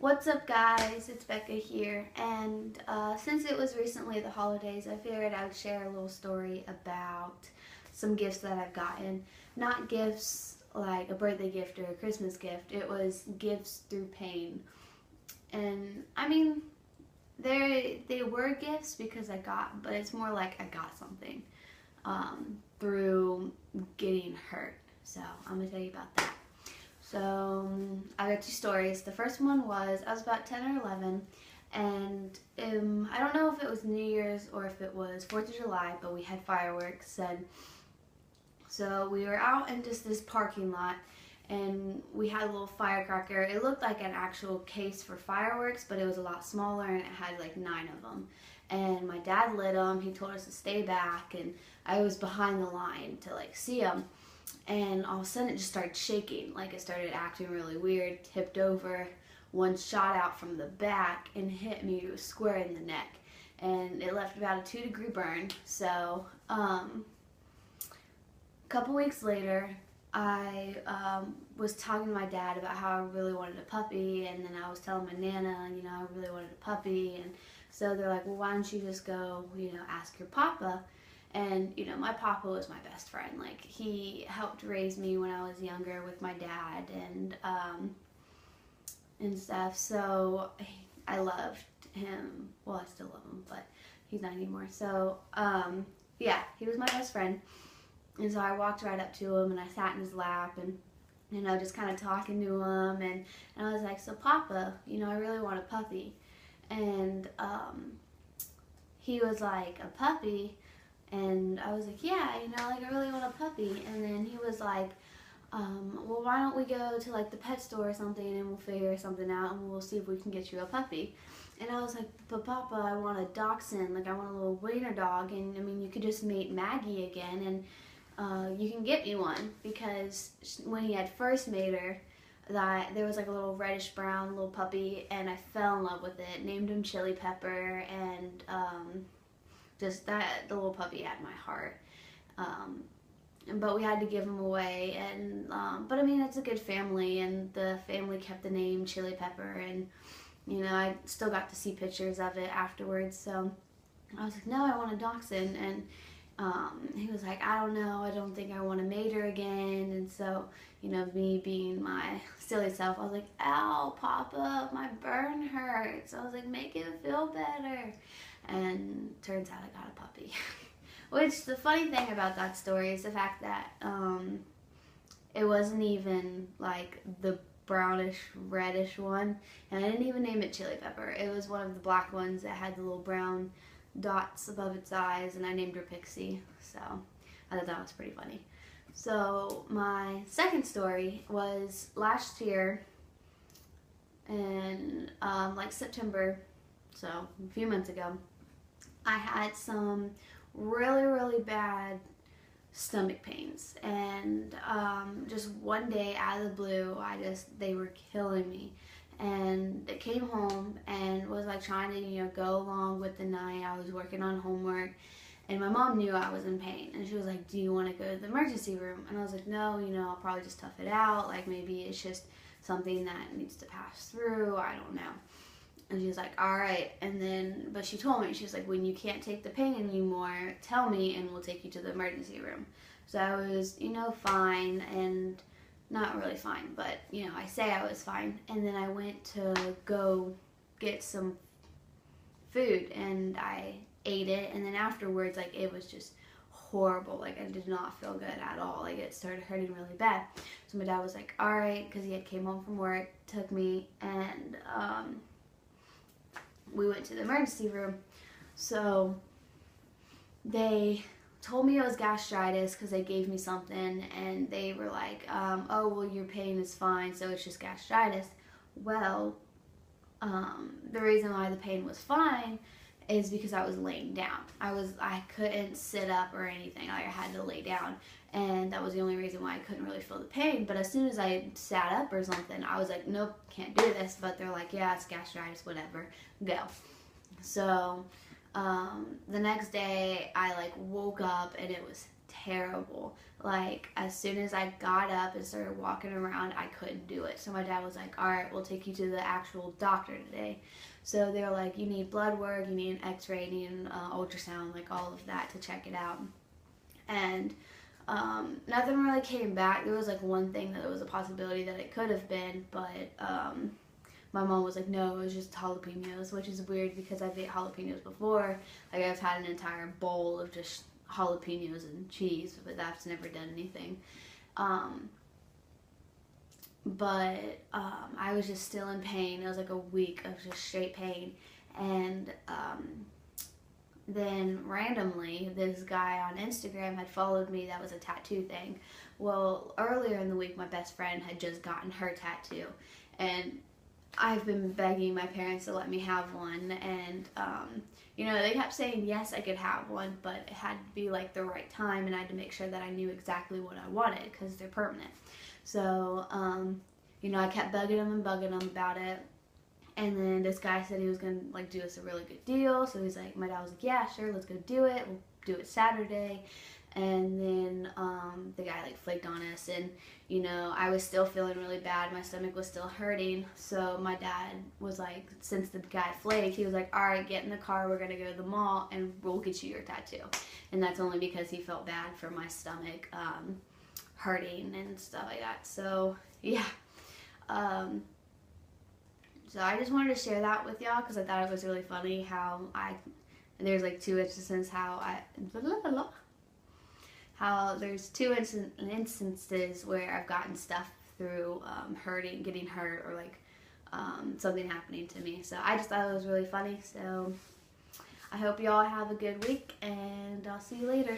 What's up, guys? It's Becca here, and since it was recently the holidays, I figured I would share a little story about some gifts that I've gotten. Not gifts like a birthday gift or a Christmas gift, it was gifts through pain. And I mean, they were gifts because I got, but it's more like I got something through getting hurt. So I'm going to tell you about that. So I got two stories. The first one was I was about 10 or 11, and I don't know if it was New Year's or if it was 4th of July, but we had fireworks. And so we were out in just this parking lot, and we had a little firecracker. It looked like an actual case for fireworks, but it was a lot smaller, and it had like 9 of them. And my dad lit them. He told us to stay back, and I was behind the line to like see them. And all of a sudden it just started shaking, like it started acting really weird, tipped over, one shot out from the back and hit me square in the neck. And it left about a 2-degree burn. So, a couple weeks later, I was talking to my dad about how I really wanted a puppy, and then I was telling my Nana, you know, I really wanted a puppy. And so they're like, well, why don't you just go, you know, ask your papa. And, you know, my papa was my best friend. Like, he helped raise me when I was younger with my dad and stuff. So I loved him. Well, I still love him, but he's not anymore. So, yeah, he was my best friend. And so I walked right up to him and I sat in his lap and, you know, just kind of talking to him. And I was like, so Papa, you know, I really want a puppy. And he was like, a puppy? And I was like, yeah, you know, like I really want a puppy. And then he was like, well, why don't we go to like the pet store or something and we'll figure something out and we'll see if we can get you a puppy. And I was like, but Papa, I want a dachshund, like I want a little wiener dog. And I mean, you could just mate Maggie again and you can get me one, because when he had first made her, that there was like a little reddish brown little puppy, and I fell in love with it, named him Chili Pepper, and just that, the little puppy had my heart. But we had to give him away, and but I mean, it's a good family, and the family kept the name Chili Pepper, and you know, I still got to see pictures of it afterwards. So I was like, no, I want a dachshund. And he was like, I don't know, I don't think I want to mate her again. And so, you know, me being my silly self, I was like, ow, Papa, my burn hurts. I was like, make it feel better. And turns out I got a puppy. Which, the funny thing about that story is the fact that it wasn't even like the brownish reddish one, and I didn't even name it Chili Pepper. It was one of the black ones that had the little brown dots above its eyes, and I named her Pixie. So I thought that was pretty funny. So my second story was last year in like September, so a few months ago. I had some really bad stomach pains, and just one day out of the blue, they were killing me. And I came home and was like trying to, you know, go along with the night. I was working on homework, and my mom knew I was in pain, and she was like, do you want to go to the emergency room? And I was like, no, you know, I'll probably just tough it out, like maybe it's just something that needs to pass through, I don't know. And she was like, all right. And then, but she told me, she was like, when you can't take the pain anymore, tell me and we'll take you to the emergency room. So I was, you know, fine, and not really fine, but, you know, I say I was fine. And then I went to go get some food, and I ate it. And then afterwards, like, it was just horrible. Like, I did not feel good at all. Like, it started hurting really bad. So my dad was like, all right, because he had came home from work, took me, and we went to the emergency room. So they told me it was gastritis because they gave me something, and they were like, oh, well, your pain is fine, so it's just gastritis. Well, the reason why the pain was fine is because I was laying down. I couldn't sit up or anything. Like, I had to lay down, and that was the only reason why I couldn't really feel the pain. But as soon as I sat up or something, I was like, nope, can't do this. But they're like, yeah, it's gastritis, whatever, go. So the next day I like woke up and it was terrible. Like, as soon as I got up and started walking around, I couldn't do it. So my dad was like, all right, we'll take you to the actual doctor today. So they were like, you need blood work, you need an x-ray, you need an ultrasound, like all of that to check it out. And nothing really came back. There was like one thing that there was a possibility that it could have been, but my mom was like, no, it was just jalapenos, which is weird because I've ate jalapenos before. Like, I've had an entire bowl of just jalapenos and cheese, but that's never done anything. But I was just still in pain. It was like a week of just straight pain. And then randomly, this guy on Instagram had followed me that was a tattoo thing. Well, earlier in the week, my best friend had just gotten her tattoo. And I've been begging my parents to let me have one, and you know, they kept saying yes, I could have one, but it had to be like the right time, and I had to make sure that I knew exactly what I wanted because they're permanent. So you know, I kept bugging them about it, and then this guy said he was gonna like do us a really good deal. So he's like, my dad was like, yeah, sure, let's go do it. We'll do it Saturday. And then the guy like flaked on us, and you know, I was still feeling really bad. My stomach was still hurting. So my dad was like, since the guy flaked, he was like, all right, get in the car, we're gonna go to the mall and we'll get you your tattoo. And that's only because he felt bad for my stomach hurting and stuff like that. So yeah, so I just wanted to share that with y'all because I thought it was really funny how there's like two instances how there's two instances where I've gotten stuff through getting hurt, or like something happening to me. So I just thought it was really funny. So I hope y'all have a good week, and I'll see you later.